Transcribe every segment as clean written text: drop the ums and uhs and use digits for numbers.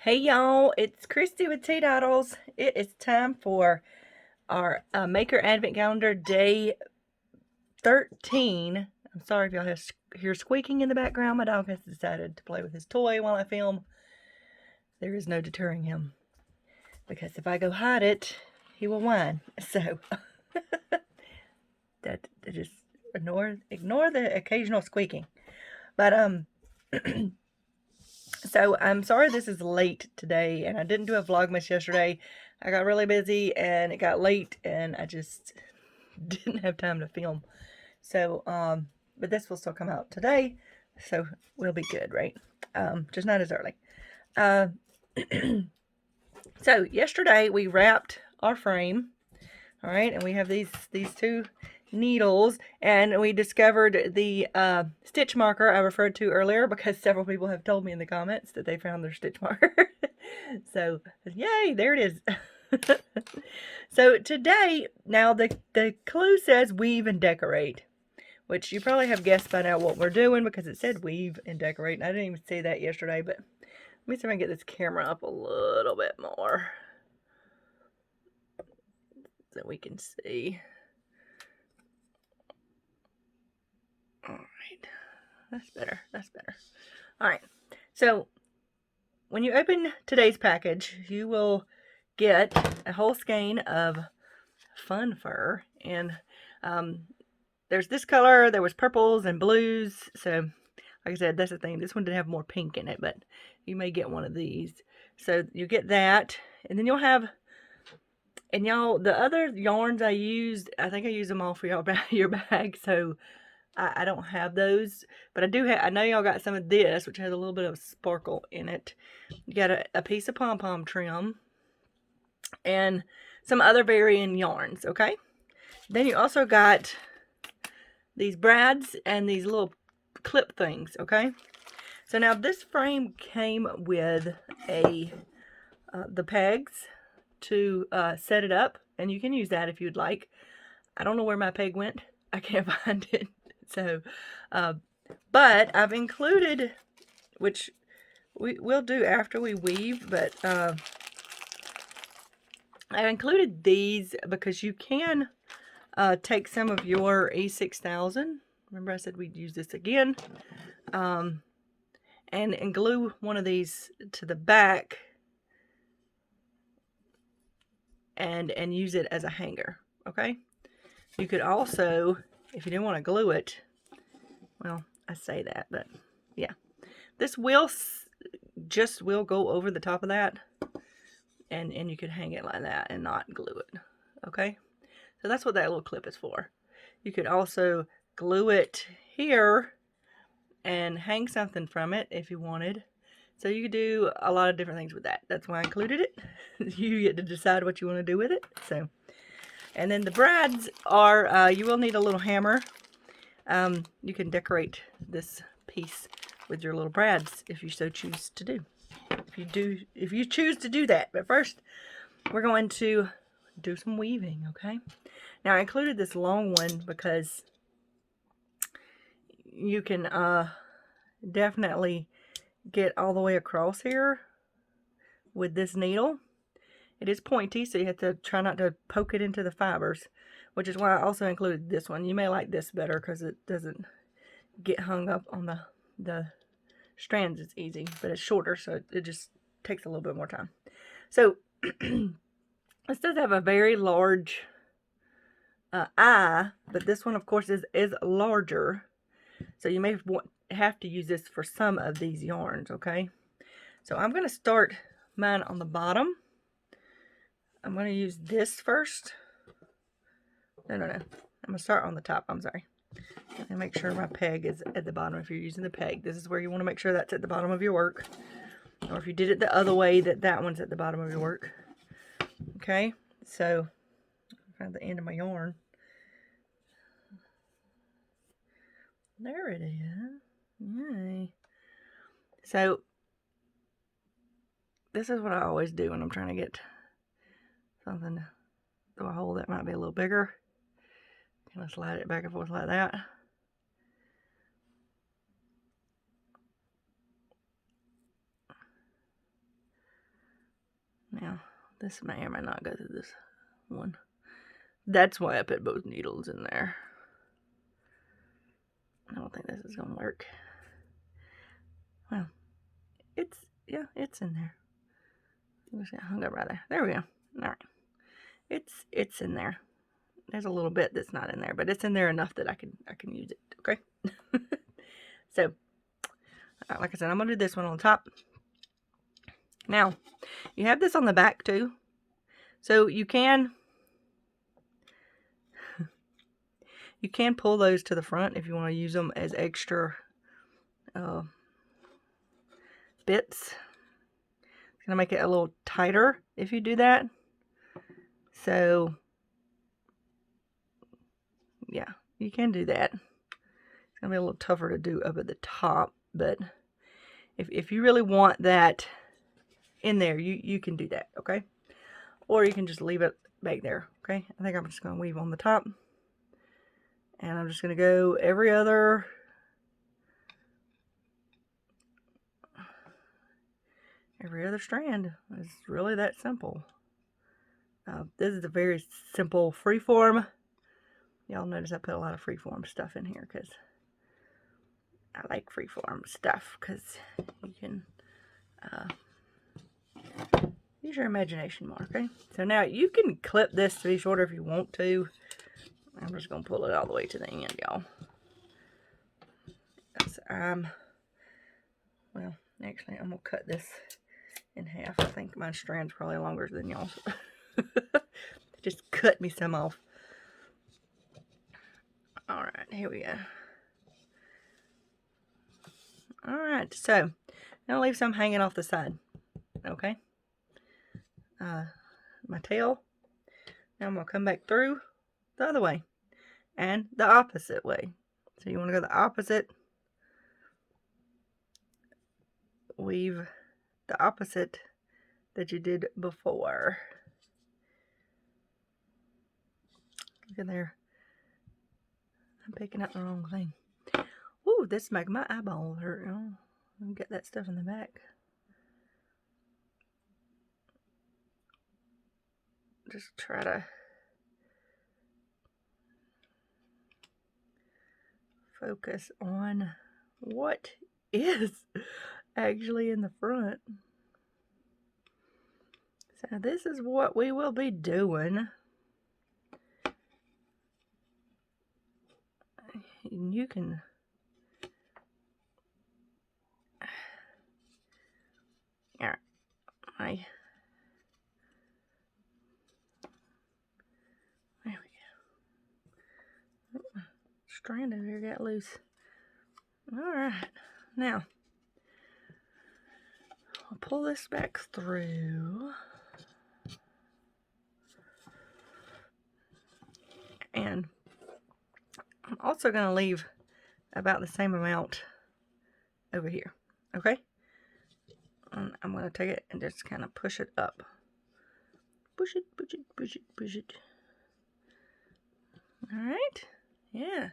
Hey y'all, it's Christy with Teadoddles. It is time for our Maker Advent Calendar Day 13. I'm sorry if y'all hear squeaking in the background. My dog has decided to play with his toy while I film. There is no deterring him, because if I go hide it, he will whine. So, just ignore the occasional squeaking. But, So I'm sorry this is late today, and I didn't do a vlogmas yesterday. I got really busy and it got late and I just didn't have time to film. So, but this will still come out today, so we'll be good, right? Just not as early. So yesterday we wrapped our frame, all right, and we have these two needles, and we discovered the stitch marker I referred to earlier, because several people have told me in the comments that they found their stitch marker. So yay, there it is. So today, now the clue says weave and decorate, which you probably have guessed by now what we're doing, because it said weave and decorate, and I didn't even say that yesterday. But let me see if I can get this camera up a little bit more so we can see. All right, that's better. That's better. All right, so when you open today's package, you will get a whole skein of fun fur, and there's this color, there was purples and blues. So like I said, that's the thing, this one did have more pink in it, but you may get one of these. So you get that, and then you'll have, and y'all, the other yarns I used, I think I used them all for your bag, so I don't have those, but I do have, I know y'all got some of this, which has a little bit of sparkle in it. You got a piece of pom-pom trim and some other varying yarns, okay? Then you also got these brads and these little clip things, okay? So now this frame came with the pegs to set it up, and you can use that if you'd like. I don't know where my peg went. I can't find it. So, but I've included, which we'll do after we weave, but I included these because you can take some of your E6000. Remember I said we'd use this again. And glue one of these to the back and use it as a hanger, okay? You could also, if you didn't want to glue it, well, I say that, but yeah. This will go over the top of that, and you could hang it like that and not glue it, okay? So that's what that little clip is for. You could also glue it here and hang something from it if you wanted. So you could do a lot of different things with that. That's why I included it. You get to decide what you want to do with it. So, and then the brads are, you will need a little hammer. You can decorate this piece with your little brads if you so choose to do. If you choose to do that. But first, we're going to do some weaving, okay? Now I included this long one because you can definitely get all the way across here with this needle. It is pointy, so you have to try not to poke it into the fibers, which is why I also included this one. You may like this better because it doesn't get hung up on the strands. It's easy, but it's shorter, so it just takes a little bit more time. So this does have a very large eye, but this one of course is larger, so you may have to use this for some of these yarns, okay? So I'm going to start mine on the bottom. I'm going to use this first. No. I'm going to start on the top. I'm sorry. And make sure my peg is at the bottom. If you're using the peg, this is where you want to make sure that's at the bottom of your work. Or if you did it the other way, that one's at the bottom of your work. Okay, so I find the end of my yarn. There it is. Yay. So this is what I always do when I'm trying to get something through a hole that might be a little bigger. Kind of slide it back and forth like that. This may or may not go through this one. That's why I put both needles in there. I don't think this is going to work. Well, yeah, it's in there. Just got hung up right there. There we go. All right. It's in there. There's a little bit that's not in there, but it's in there enough that I can use it. Okay. So, like I said, I'm gonna do this one on top. Now, you have this on the back too, so you can pull those to the front if you want to use them as extra bits. It's gonna make it a little tighter if you do that. So, yeah, you can do that. It's gonna be a little tougher to do up at the top, but if you really want that in there, you can do that, okay? Or you can just leave it back there, okay? I think I'm just gonna weave on the top, and I'm just gonna go every other strand. It's really that simple. This is a very simple freeform. Y'all notice I put a lot of freeform stuff in here because I like freeform stuff, because you can use your imagination more, okay? So now you can clip this to be shorter if you want to. I'm just going to pull it all the way to the end, y'all. Well, actually, I'm going to cut this in half. I think my strand's probably longer than y'all's. Just cut me some off. Alright, here we go. Alright, so I'm going to leave some hanging off the side. Okay? My tail. Now I'm going to come back through the other way. And the opposite way. So you want to go the opposite. Weave the opposite that you did before. Look in there. I'm picking up the wrong thing. Ooh, this is making my eyeballs hurt. I'll get that stuff in the back. Just try to focus on what is actually in the front. So this is what we will be doing. And you can there we go. Strand over here got loose. Alright, now I'll pull this back through. And I'm also going to leave about the same amount over here. Okay? And I'm going to take it and just kind of push it up. Push it, push it, push it, push it. Alright? Yeah.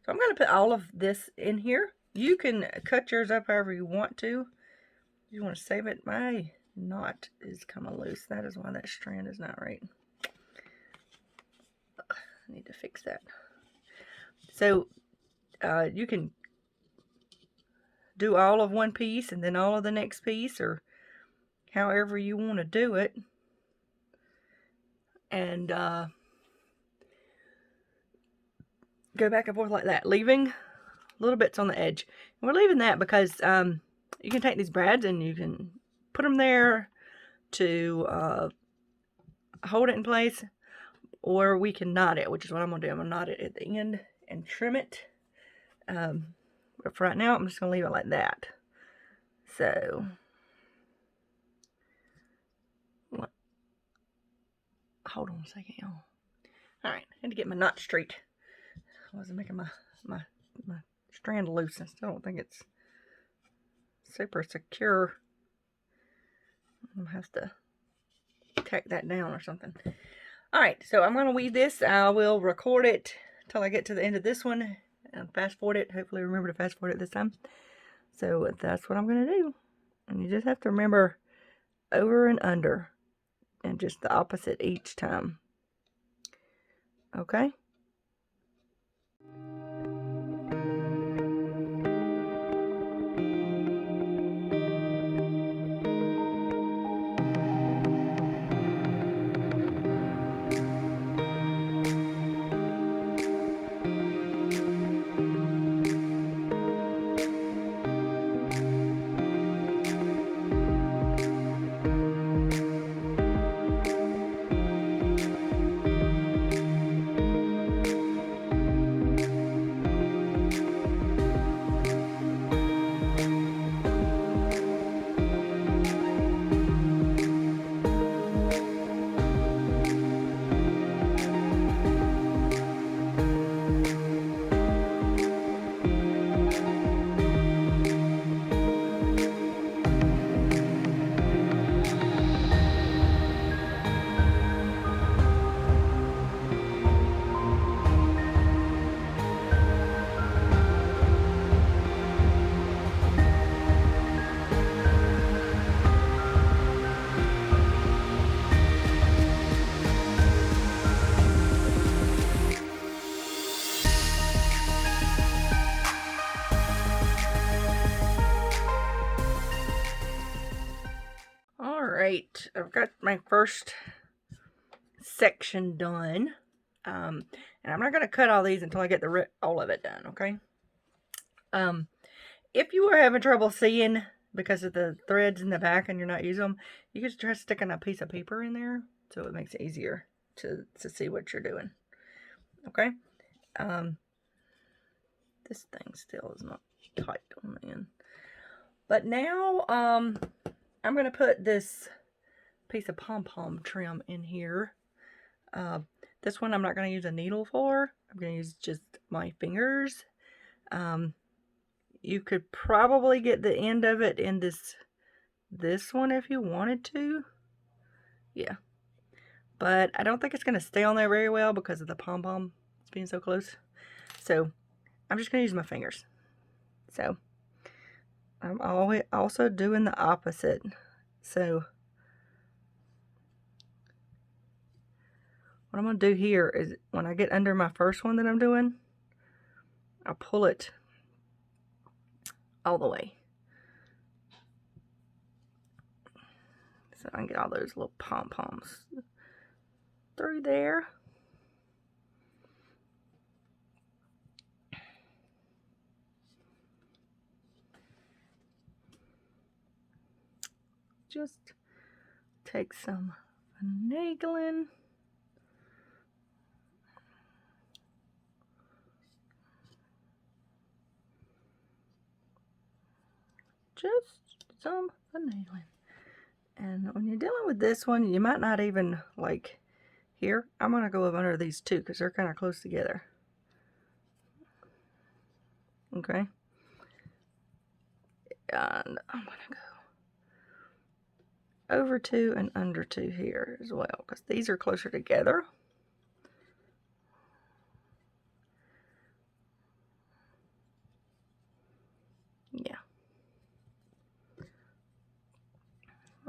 So I'm going to put all of this in here. You can cut yours up however you want to. If you want to save it, my knot is kind of loose. That is why that strand is not right. I need to fix that. So you can do all of one piece and then all of the next piece, or however you want to do it. And go back and forth like that, leaving little bits on the edge. And we're leaving that because you can take these brads and you can put them there to hold it in place, or we can knot it, which is what I'm going to do. I'm going to knot it at the end and trim it. But for right now, I'm just going to leave it like that. So, hold on a second, y'all. Alright, I had to get my knot straight. I wasn't making my strand loose. I still don't think it's super secure. I'm going to have to tack that down or something. Alright, so I'm going to weave this. I will record it till I get to the end of this one and fast forward it. Hopefully remember to fast forward it this time. So that's what I'm going to do. And you just have to remember over and under. and just the opposite each time. Okay? Alright, I've got my first section done. And I'm not going to cut all these until I get all of it done, okay? If you are having trouble seeing because of the threads in the back and you're not using them, you can just try sticking a piece of paper in there so it makes it easier to see what you're doing. Okay? This thing still is not tight on the end. But now, I'm going to put this piece of pom-pom trim in here. This one I'm not going to use a needle for. I'm going to use just my fingers. You could probably get the end of it in this one if you wanted to. Yeah. But I don't think it's going to stay on there very well because of the pom-pom being so close. So I'm just going to use my fingers. So I'm always also doing the opposite. So what I'm going to do here is when I get under my first one that I'm doing, I'll pull it all the way. So I can get all those little pom-poms through there. Just take some finagling. Just some finagling. And when you're dealing with this one, you might not even like here. I'm going to go up under these two because they're kind of close together. Okay. And I'm going to go over two and under two here as well because these are closer together. Yeah.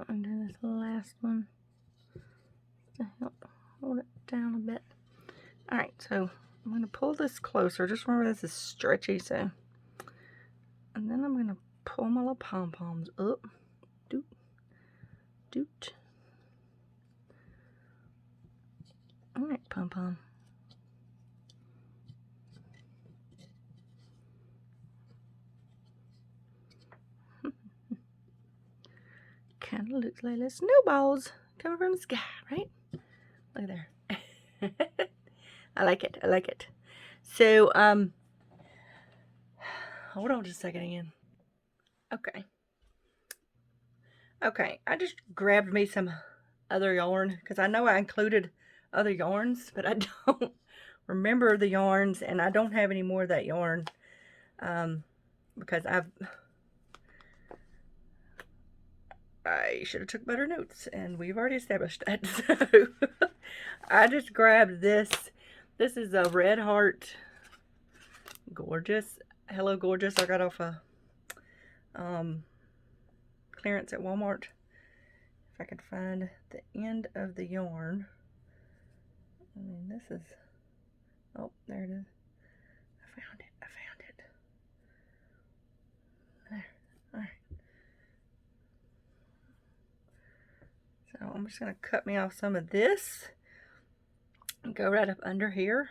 Under this last one to help hold it down a bit. Alright, so I'm going to pull this closer. Just remember this is stretchy, so. And then I'm going to pull my little pom-poms up. Doot. Doot. Alright, pom-pom. Kind of looks like little snowballs coming from the sky, right? Look there. I like it. I like it. So, hold on just a second again. Okay. Okay, I just grabbed me some other yarn because I know I included other yarns, but I don't remember the yarns, and I don't have any more of that yarn because I should have took better notes, and we've already established that. So I just grabbed this. This is a Red Heart Gorgeous. Hello Gorgeous. I got off a clearance at Walmart if I could find the end of the yarn. I mean, this is, oh, there it is. I found it, I found it. There, all right. So I'm just gonna cut me off some of this and go right up under here.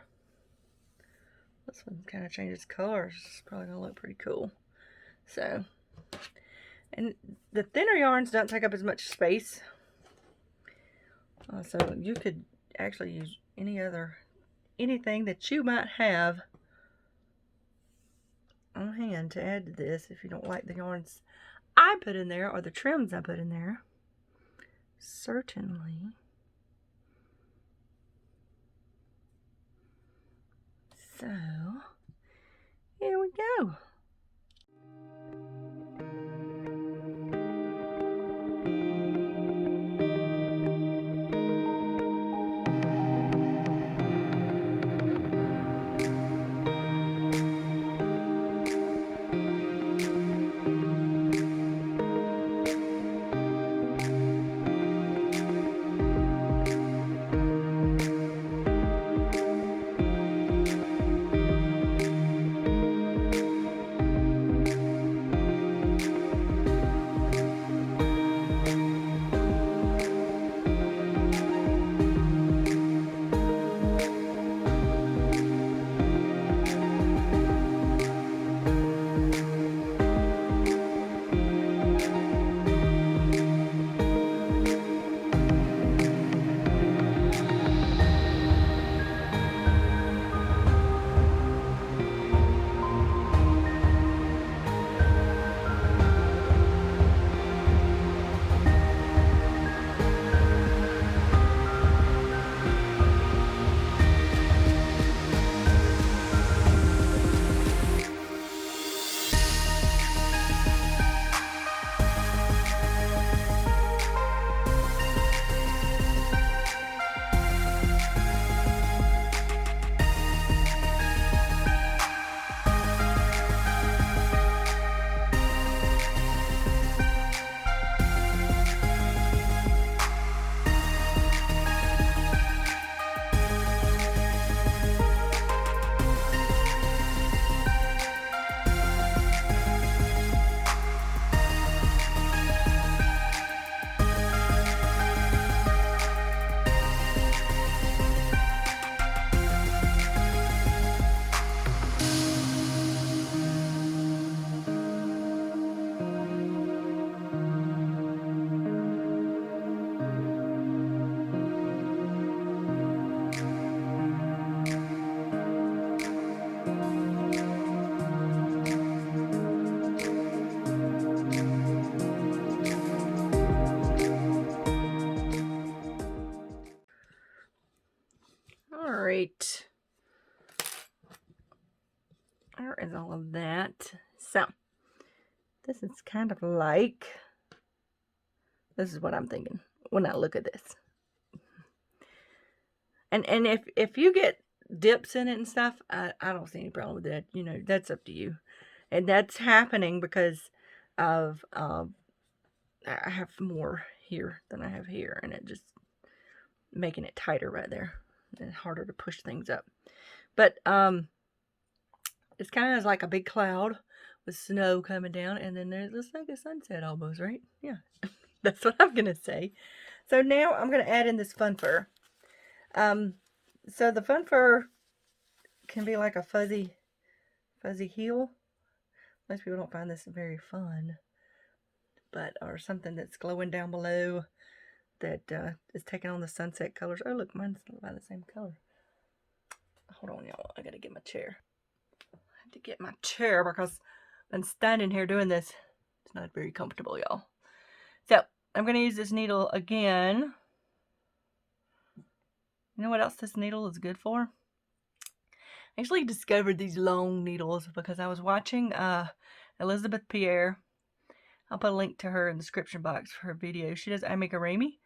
This one kind of changes colors. It's probably gonna look pretty cool. So, and the thinner yarns don't take up as much space. So you could actually use anything that you might have on hand to add to this if you don't like the yarns I put in there or the trims I put in there. Certainly. So, here we go. Alright. There is all of that. So, this is kind of like, this is what I'm thinking when I look at this. And if you get dips in it and stuff, I don't see any problem with that. You know, that's up to you. And that's happening because of, I have more here than I have here. And it just making it tighter right there. And harder to push things up. But, it's kind of like a big cloud with snow coming down. And then there's looks like a sunset almost, right? Yeah. That's what I'm going to say. So now I'm going to add in this fun fur. So the fun fur can be like a fuzzy heel. Most people don't find this very fun, but or something that's glowing down below that is taking on the sunset colors. Oh look, mine's about the same color. Hold on, y'all. I gotta get my chair. I have to get my chair because I'm standing here doing this. It's not very comfortable, y'all. So I'm gonna use this needle again. You know what else this needle is good for? I actually discovered these long needles because I was watching Elizabeth Pierre. I'll put a link to her in the description box for her video. She does amigurumi.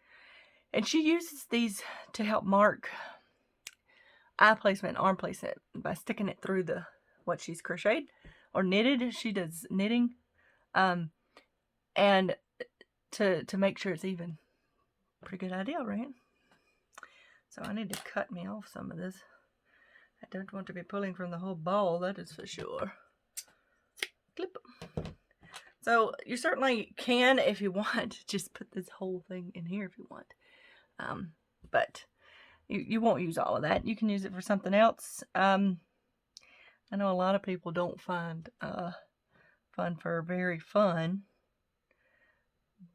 And she uses these to help mark eye placement, arm placement by sticking it through what she's crocheted or knitted. She does knitting. And to make sure it's even. Pretty good idea, right? So I need to cut me off some of this. I don't want to be pulling from the whole ball, that is for sure. Clip. So you certainly can, if you want, just put this whole thing in here if you want. But you won't use all of that. You can use it for something else. I know a lot of people don't find fun for very fun,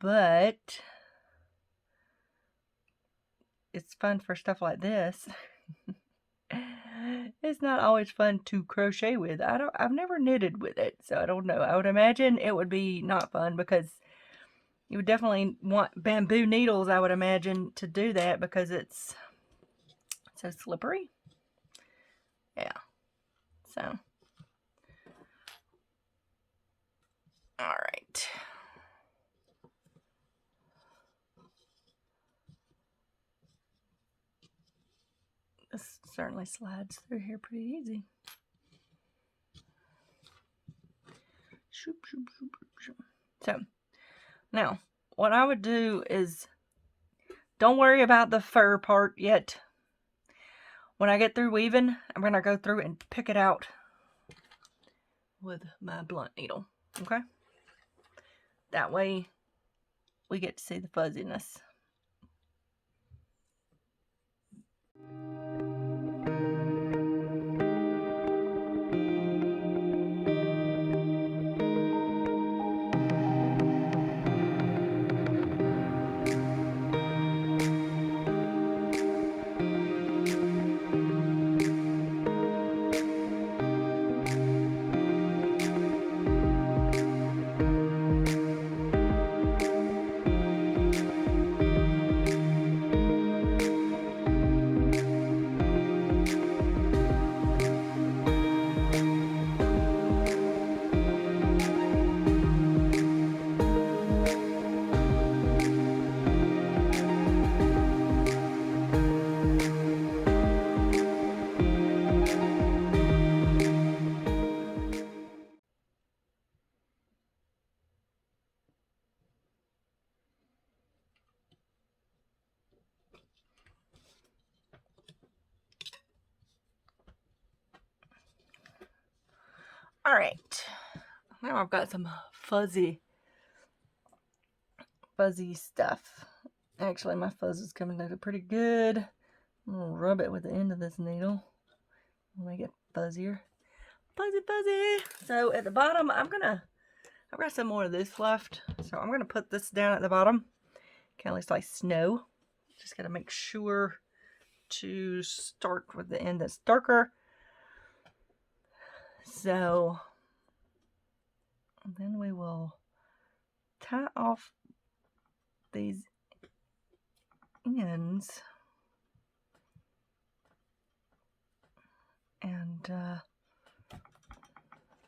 but it's fun for stuff like this. It's not always fun to crochet with. I've never knitted with it, so I don't know. I would imagine it would be not fun because you would definitely want bamboo needles, I would imagine, to do that because it's so slippery. Yeah. So, all right. This certainly slides through here pretty easy. Shoop, shoop, shoop, shoop. So, now, what I would do is, don't worry about the fur part yet. When I get through weaving, I'm going to go through and pick it out with my blunt needle, okay? That way, we get to see the fuzziness. All right, now I've got some fuzzy stuff. Actually, my fuzz is coming out pretty good. I'm gonna rub it with the end of this needle. Make it fuzzier. Fuzzy. So at the bottom, I've got some more of this left. So I'm gonna put this down at the bottom. Kind of looks like snow. Just gotta make sure to start with the end that's darker. So then we will tie off these ends and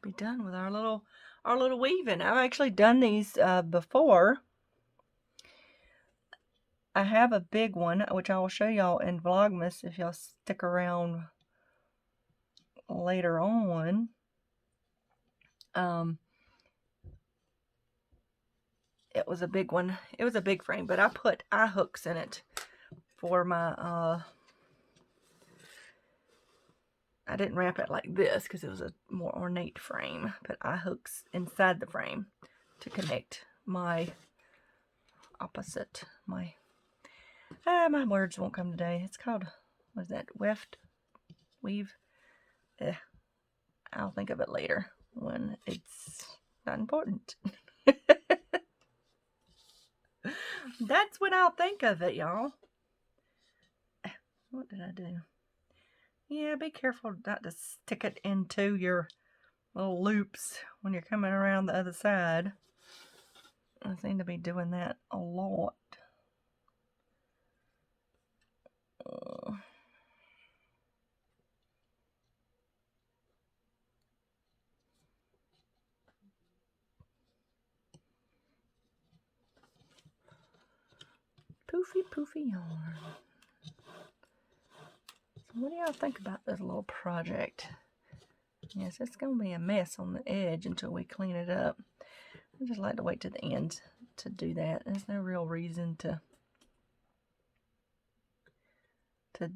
be done with our little weaving. I've actually done these before. I have a big one, which I will show y'all in Vlogmas if y'all stick around later on. It was a big one. It was a big frame, but I put eye hooks in it for my, I didn't wrap it like this because it was a more ornate frame. Put eye hooks inside the frame to connect my opposite, my words won't come today. It's called, what is that, weave? I'll think of it later when it's not important. That's when I'll think of it, y'all. What did I do? Yeah, be careful not to stick it into your little loops when you're coming around the other side. I seem to be doing that a lot. Poofy yarn. So what do y'all think about this little project? Yes, it's going to be a mess on the edge until we clean it up. I just like to wait to the end to do that. There's no real reason to to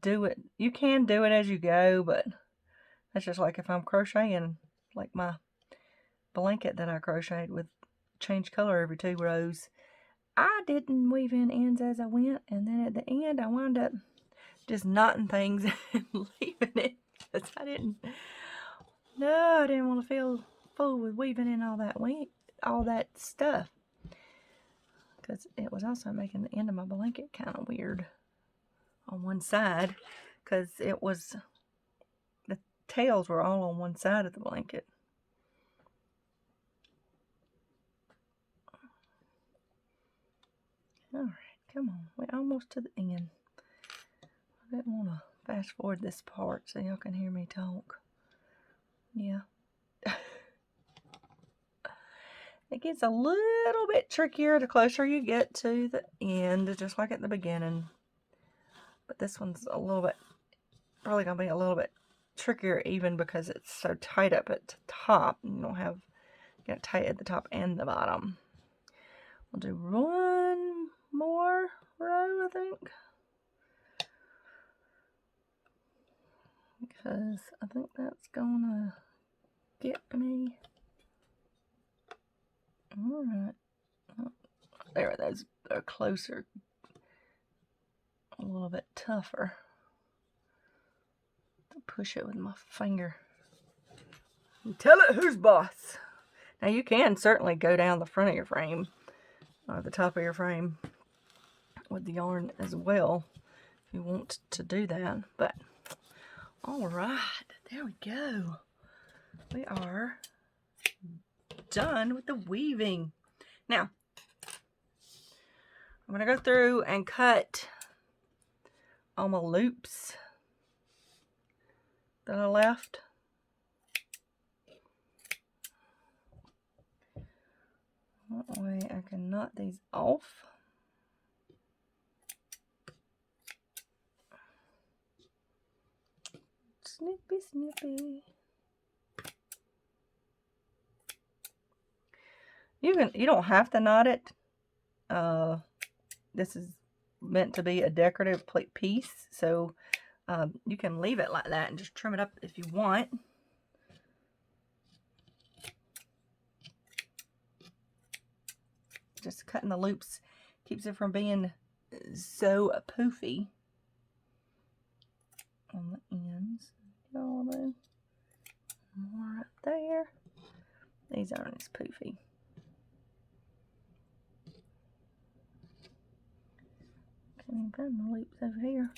do it. You can do it as you go, but that's just like if I'm crocheting, like my blanket that I crocheted with change color every 2 rows. I didn't weave in ends as I went, and then at the end I wound up just knotting things and leaving it because I didn't want to feel full with weaving in all that stuff, because it was also making the end of my blanket kind of weird on one side, because the tails were all on one side of the blanket. Alright, come on. We're almost to the end. I didn't want to fast forward this part so y'all can hear me talk. Yeah. It gets a little bit trickier the closer you get to the end, just like at the beginning. But this one's probably going to be a little bit trickier even because it's so tight up at the top. You get tight at the top and the bottom. We'll do one more row, I think. Because I think that's gonna get me. Alright. There, those are closer. A little bit tougher to push it with my finger. Tell it who's boss. Now you can certainly go down the front of your frame, or the top of your frame, with the yarn as well, if you want to do that. But alright, there we go. We are done with the weaving. Now, I'm going to go through and cut all my loops that I left. That way I can knot these off. Snippy, snippy. You don't have to knot it. This is meant to be a decorative piece, so you can leave it like that and just trim it up if you want. Just cutting the loops keeps it from being so poofy on the ends. More right there. These aren't as poofy. Can't even find the loops over here.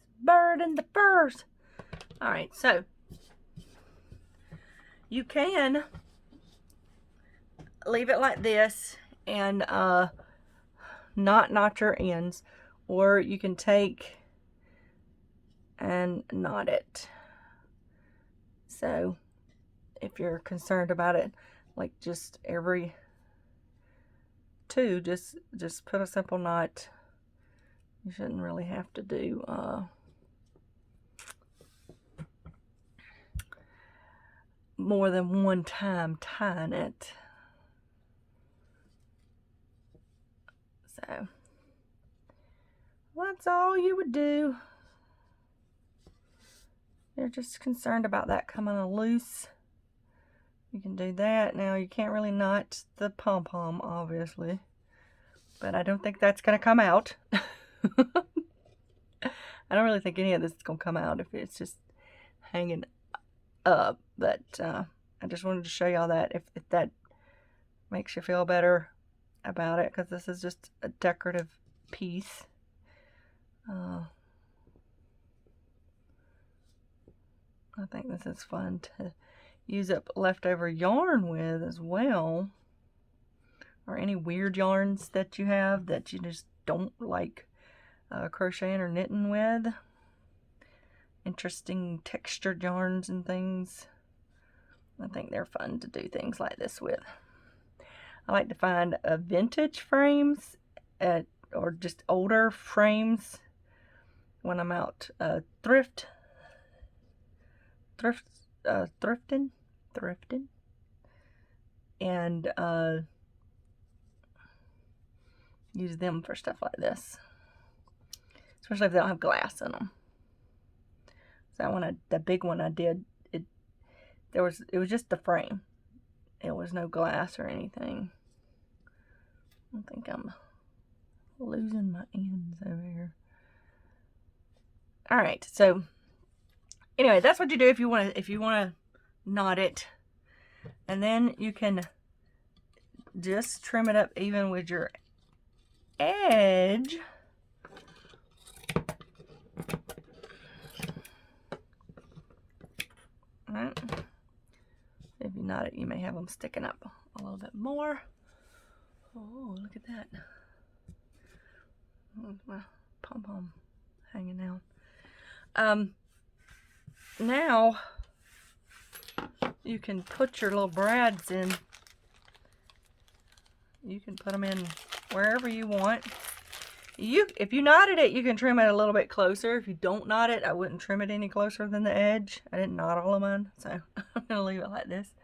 It's bird in the furs. Alright, so you can leave it like this and not knot your ends, or you can take and knot it. So if you're concerned about it, like just every 2, just put a simple knot. You shouldn't really have to do more than one time tying it. So that's all you would do. You're just concerned about that coming loose. You can do that. Now you can't really knot the pom-pom, obviously, but I don't think that's going to come out. I don't really think any of this is going to come out if it's just hanging up, but I just wanted to show y'all that if that makes you feel better about it, because this is just a decorative piece. I think this is fun to use up leftover yarn with as well, or any weird yarns that you have that you just don't like crocheting or knitting with. Interesting textured yarns and things. I think they're fun to do things like this with. I like to find vintage frames or just older frames when I'm out thrifting, and use them for stuff like this. especially if they don't have glass in them. So that one, the big one I did, it was just the frame. It was no glass or anything. I think I'm losing my ends over here. All right, so anyway, that's what you do if you want to knot it, and then you can just trim it up even with your edge. All right. If you knot it, you may have them sticking up a little bit more. Oh, look at that. My pom-pom hanging out. Now you can put your little brads in. You can put them in wherever you want. If you knotted it, you can trim it a little bit closer. If you don't knot it, I wouldn't trim it any closer than the edge. I didn't knot all of mine, so I'm gonna leave it like this.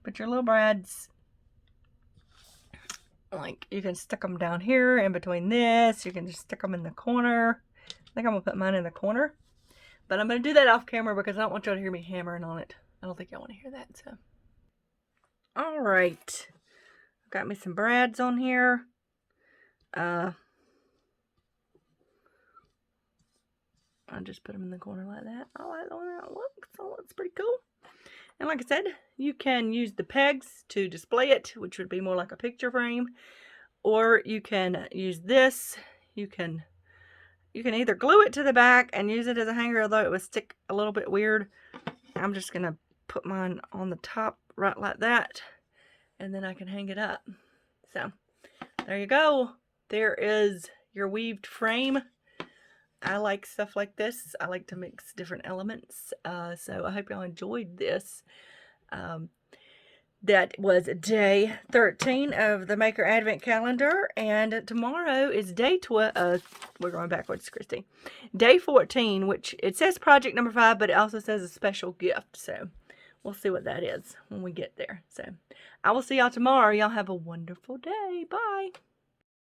But your little brads, like, you can stick them down here in between this. You can just stick them in the corner. I think I'm gonna put mine in the corner, but I'm gonna do that off camera because I don't want y'all to hear me hammering on it. I don't think y'all want to hear that. So, all right, got me some brads on here. I just put them in the corner like that. I like the way that looks. So it's pretty cool. And like I said, you can use the pegs to display it, which would be more like a picture frame, or you can use this. You can either glue it to the back and use it as a hanger, although it would stick a little bit weird. I'm just gonna put mine on the top right like that, and then I can hang it up. So there you go. There is your weaved frame. I like stuff like this. I like to mix different elements. So I hope y'all enjoyed this. That was day 13 of the Maker Advent Calendar. And tomorrow is day 12. We're going backwards, Christy. Day 14, which it says project number 5, but it also says a special gift. So we'll see what that is when we get there. So I will see y'all tomorrow. Y'all have a wonderful day. Bye.